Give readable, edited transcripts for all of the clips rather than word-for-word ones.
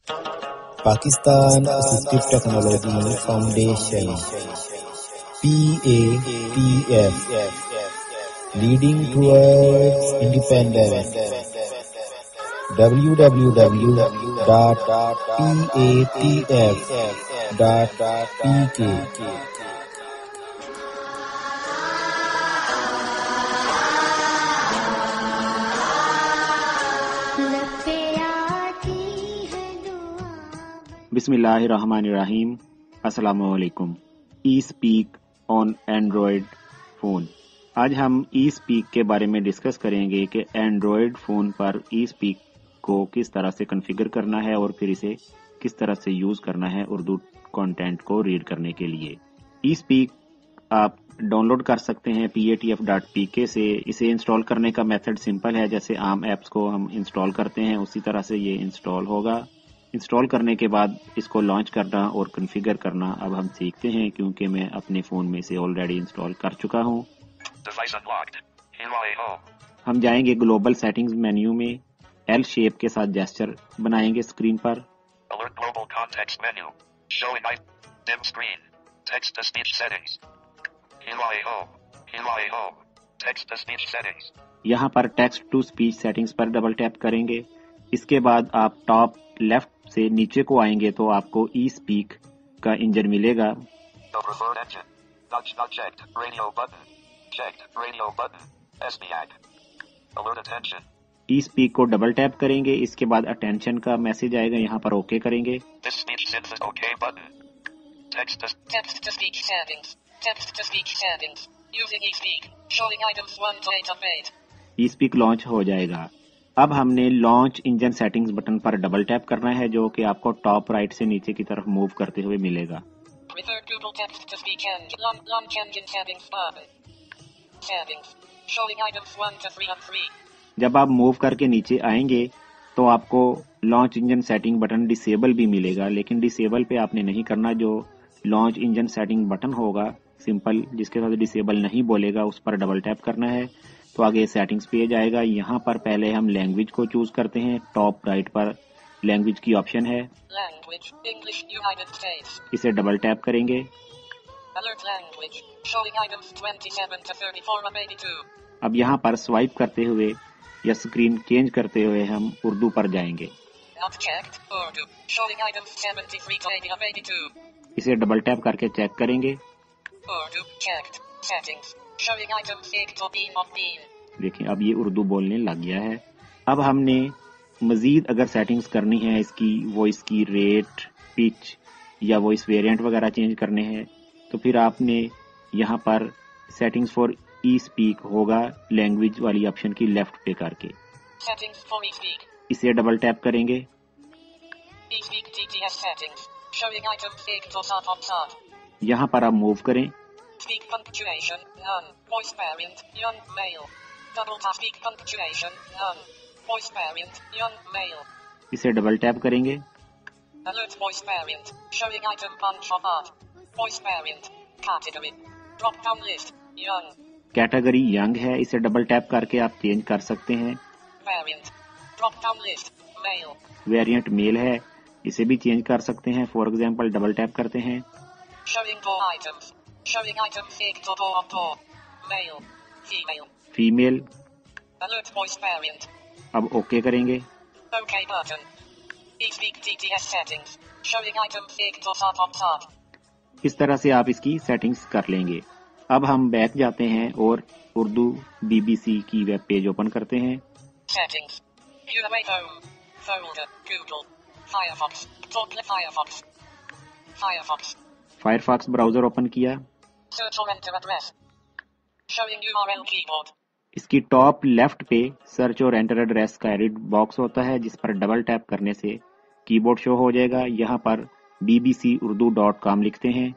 Pakistan assistive technology foundation PATF leading towards independence www.patf.pk بسم اللہ الرحمن الرحیم۔ السلام علیکم۔ ESpeak on Android phone. آج ہم ای اسپیک کے بارے میں ڈسکس کریں گے کہ اینڈرائڈ فون پر ای اسپیک کو کس طرح سے کنفیگر کرنا ہے اور پھر اسے کس طرح سے یوز کرنا ہے اردو کانٹینٹ کو ریڈ کرنے کے لیے۔ ای اسپیک آپ ڈاؤن لوڈ کر سکتے ہیں patf.pk سے۔ اسے انسٹال کرنے کا میتھڈ سمپل ہے، جیسے عام ایپس کو ہم انسٹال کرتے ہیں اسی طرح سے یہ انسٹال ہوگا۔ انسٹال کرنے کے بعد اس کو لانچ کرنا اور کنفیگر کرنا اب ہم سیکھتے ہیں، کیونکہ میں اپنے فون میں سے آلریڈی انسٹال کر چکا ہوں۔ ہم جائیں گے گلوبل سیٹنگز مینیو میں، ایل شیپ کے ساتھ جیسچر بنائیں گے اسکرین پر۔ یہاں پر ٹیکسٹ ٹو اسپیچ سیٹنگز پر ڈبل ٹیپ کریں گے۔ اس کے بعد آپ ٹاپ لیفٹ سے نیچے کو آئیں گے تو آپ کو ای اسپیک کا انجن ملے گا۔ ای اسپیک کو ڈبل ٹیپ کریں گے، اس کے بعد اٹینشن کا میسج آئے گا، یہاں پر اوکے کریں گے۔ ای اسپیک لانچ ہو جائے گا۔ اب ہم نے لانچ انجن سیٹنگز بٹن پر ڈبل ٹیپ کرنا ہے، جو کہ آپ کو ٹاپ رائٹ سے نیچے کی طرف موو کرتے ہوئے ملے گا۔ جب آپ موو کر کے نیچے آئیں گے تو آپ کو launch engine setting button disable بھی ملے گا، لیکن ڈسیبل پہ آپ نے نہیں کرنا، جو لانچ انجن سیٹنگ بٹن ہوگا سمپل جس کے ساتھ ڈسیبل نہیں بولے گا اس پر ڈبل ٹیپ کرنا ہے تو آگے سیٹنگز پیج آئے گا۔ یہاں پر پہلے ہم لینگویج کو چوز کرتے ہیں، ٹاپ رائٹ پر لینگویج کی آپشن ہے، اسے ڈبل ٹیپ کریں گے۔ اب یہاں پر سوائپ کرتے ہوئے یا اسکرین چینج کرتے ہوئے ہم اردو پر جائیں گے، اسے ڈبل ٹیپ کر کے چیک کریں گے۔ دیکھیں اب یہ اردو بولنے لگ گیا ہے۔ اب ہم نے مزید اگر سیٹنگز کرنی ہے، اس کی وائس کی ریٹ، پچ یا وائس ویریئنٹ وغیرہ چینج کرنے ہیں تو پھر آپ نے یہاں پر سیٹنگز فار ای اسپیک ہوگا لینگویج والی آپشن کی لیفٹ پہ کر کے، اسے ڈبل ٹیپ کریں گے۔ یہاں پر آپ موو کریں، اسے ڈبل ٹیپ کریں گے۔ کیٹیگری ینگ ہے، اسے ڈبل ٹیپ کر کے آپ چینج کر سکتے ہیں۔ ویریئنٹ میل ہے، اسے بھی چینج کر سکتے ہیں، فار ایگزامپل ڈبل ٹیپ کرتے ہیں۔ فیمیل، اب اوکے کریں گے۔ اس طرح سے آپ اس کی سیٹنگز کر لیں گے۔ اب ہم بیک جاتے ہیں اور اردو BBC کی ویب پیج اوپن کرتے ہیں۔ فائرفاکس براؤزر اوپن کیا۔ اس کی ٹاپ لیفٹ پہ سرچ اور انٹر ایڈریس کا ایڈٹ باکس ہوتا ہے، جس پر ڈبل ٹیپ کرنے سے کی بورڈ شو ہو جائے گا۔ یہاں پر bbcurdu.com لکھتے ہیں۔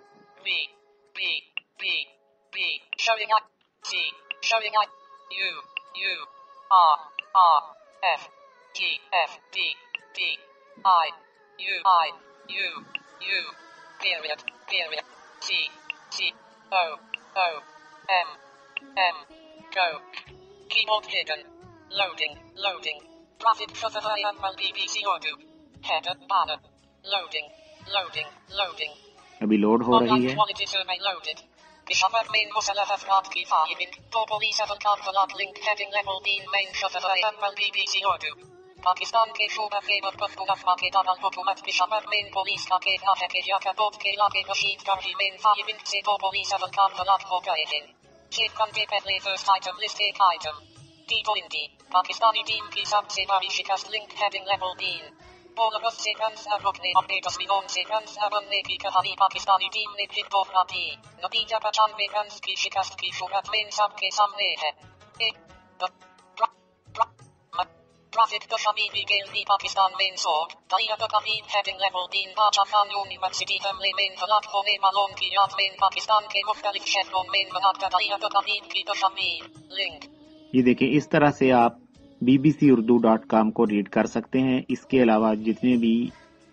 Keyboard hidden. Loading. Graphic for the BBC Urdu. Header banner. Loading. Loading. Loading. ابھی لوڈ ہو رہی ہے. Quality survey loaded. Bishopper main Musala Hafrat Ki Fahiming. Popoli 7 Karvalat link heading level being main shutter IML BBC Urdu. Pakistan के सूबा खैबर पख्तूनख्वा के दारुल-हुकूमत पेशावर में police का कहना है कि याकूब के इलाके मशीद गर्जी में फायरिंग से 2 पुलिस एहलकार हलाक हो गए हैं. 6 घंटे पहले फर्स्ट आइटम लिस्ट एक आइटम. टी20 पाकिस्तानी टीम की सबसे बड़ी शिकस्त लिंक हेडिंग लेवल 3. बोलरस से रन्स न रुकने और 10 मिलियन से रन्स न बनने की कहानी पाकिस्तानी टीम ने फिर दोहरा दी. नतीजा 95 रन्स की शिकस्त की सूरत में सबके सामने है. Traffic the Shabibi Gaildi Pakistan main sword, Daira the Khabib heading level 3 Bacha Khan University Hamle main Halak Hone Malone ki yaad main Pakistan ke मुख्तलिफ शहरों में बनाकर दायरा the Khabib की the Shabib लिंक. یہ دیکھیں اس طرح سے آپ bbcurdu.com کو ریڈ کر سکتے ہیں. اس کے علاوہ جتنے بھی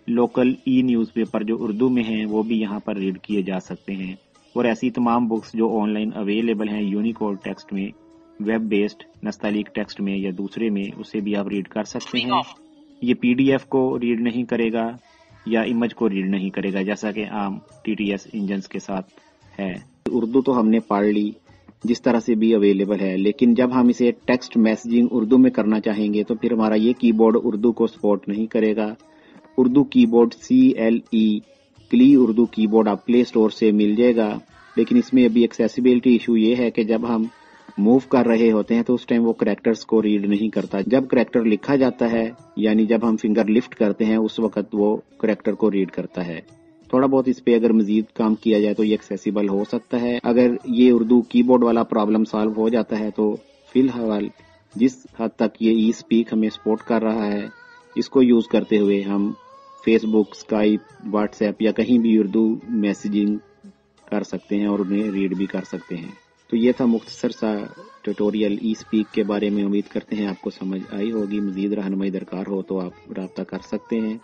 لوکل ای نیوز پیپر جو اردو میں ہیں وہ بھی یہاں پر ریڈ کیے جا سکتے ہیں. اور ایسی تمام بکس جو آن لائن اویلیبل ہیں یونیکوڈ ٹیکسٹ میں، ویب بیسڈ نستعلیق ٹیکسٹ میں یا دوسرے میں، اسے بھی آپ ریڈ کر سکتے ہیں. یہ پی ڈی ایف کو ریڈ نہیں کرے گا یا امیج کو ریڈ نہیں کرے گا جیسا کہ عام ٹی ٹی ایس انجنز کے ساتھ ہے. اردو تو ہم نے پڑھ لی جس طرح سے بھی اویلیبل ہے، لیکن جب ہم اسے ٹیکسٹ میسجنگ اردو میں کرنا چاہیں گے تو پھر ہمارا یہ کی بورڈ اردو کو سپورٹ نہیں کرے گا. اردو کی بورڈ CLE کلی اردو کی بورڈ آپ پلے اسٹور سے مل جائے گا، لیکن اس میں ابھی ایکسیسیبلٹی ایشو یہ ہے کہ جب ہم موو کر رہے ہوتے ہیں تو اس ٹائم وہ کریکٹرز کو ریڈ نہیں کرتا. جب کریکٹر لکھا جاتا ہے یعنی جب ہم فنگر لفٹ کرتے ہیں اس وقت وہ کریکٹر کو ریڈ کرتا ہے. تھوڑا بہت اس پہ اگر مزید کام کیا جائے تو یہ ایکسیسیبل ہو سکتا ہے. اگر یہ اردو کی بورڈ والا پرابلم سالو ہو جاتا ہے تو فی الحال جس حد تک یہ ای اسپیک ہمیں سپورٹ کر رہا ہے اس کو یوز کرتے ہوئے ہم فیس بک، اسکائپ، واٹس ایپ یا کہیں بھی اردو میسیجنگ کر سکتے ہیں اور انہیں ریڈ بھی کر سکتے ہیں. تو یہ تھا مختصر سا ٹیوٹوریل ای اسپیک کے بارے میں. امید کرتے ہیں آپ کو سمجھ آئی ہوگی. مزید رہنمائی درکار ہو تو آپ رابطہ کر سکتے ہیں.